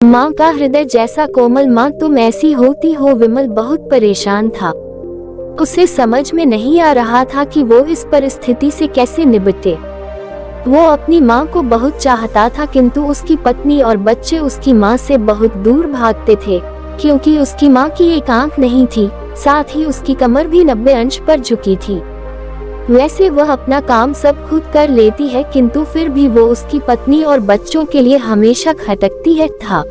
माँ का हृदय जैसा कोमल, माँ तुम ऐसी होती हो। विमल बहुत परेशान था। उसे समझ में नहीं आ रहा था कि वो इस परिस्थिति से कैसे निपटे। वो अपनी माँ को बहुत चाहता था, किंतु उसकी पत्नी और बच्चे उसकी माँ से बहुत दूर भागते थे, क्योंकि उसकी माँ की एक आंख नहीं थी, साथ ही उसकी कमर भी 90 अंश पर झुकी थी। वैसे वह अपना काम सब खुद कर लेती है, किंतु फिर भी वो उसकी पत्नी और बच्चों के लिए हमेशा खटकती है था।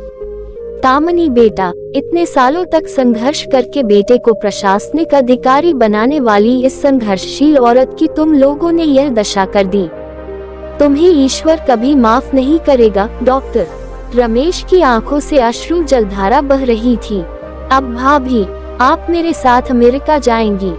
तामनी बेटा, इतने सालों तक संघर्ष करके बेटे को प्रशासनिक अधिकारी बनाने वाली इस संघर्षशील औरत की तुम लोगों ने यह दशा कर दी। तुम्हें ईश्वर कभी माफ नहीं करेगा। डॉक्टर रमेश की आंखों से अश्रु जलधारा बह रही थी। अब भाभी, आप मेरे साथ अमेरिका जाएंगी,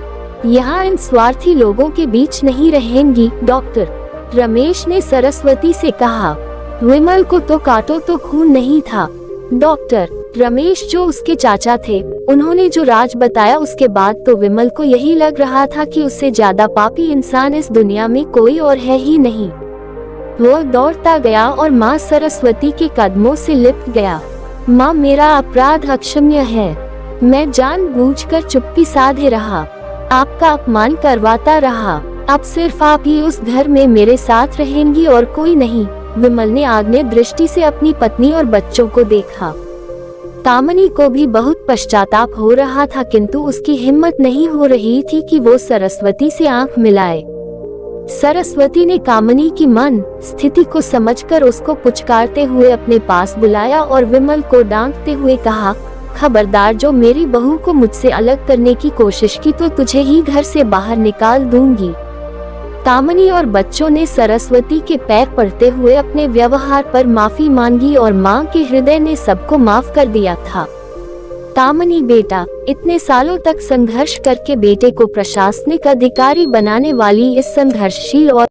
यहाँ इन स्वार्थी लोगों के बीच नहीं रहेंगी। डॉक्टर रमेश ने सरस्वती से कहा। विमल को तो काटो तो खून नहीं था। डॉक्टर रमेश जो उसके चाचा थे, उन्होंने जो राज बताया, उसके बाद तो विमल को यही लग रहा था कि उससे ज्यादा पापी इंसान इस दुनिया में कोई और है ही नहीं। वो दौड़ता गया और माँ सरस्वती के कदमों से लिपट गया। माँ, मेरा अपराध अक्षम्य है। मैं जानबूझकर चुप्पी साधे रहा, आपका अपमान करवाता रहा। अब सिर्फ आप ही उस घर में मेरे साथ रहेंगी और कोई नहीं। विमल ने आग्नेय दृष्टि से अपनी पत्नी और बच्चों को देखा। तामनी को भी बहुत पश्चाताप हो रहा था, किंतु उसकी हिम्मत नहीं हो रही थी कि वो सरस्वती से आंख मिलाए। सरस्वती ने कामनी की मन स्थिति को समझकर उसको पुचकारते हुए अपने पास बुलाया और विमल को डांटते हुए कहा, खबरदार, जो मेरी बहू को मुझसे अलग करने की कोशिश की तो तुझे ही घर से बाहर निकाल दूंगी। तामनी और बच्चों ने सरस्वती के पैर पड़ते हुए अपने व्यवहार पर माफी मांगी और माँ के हृदय ने सबको माफ कर दिया था। तामनी बेटा, इतने सालों तक संघर्ष करके बेटे को प्रशासनिक अधिकारी बनाने वाली इस संघर्षशील और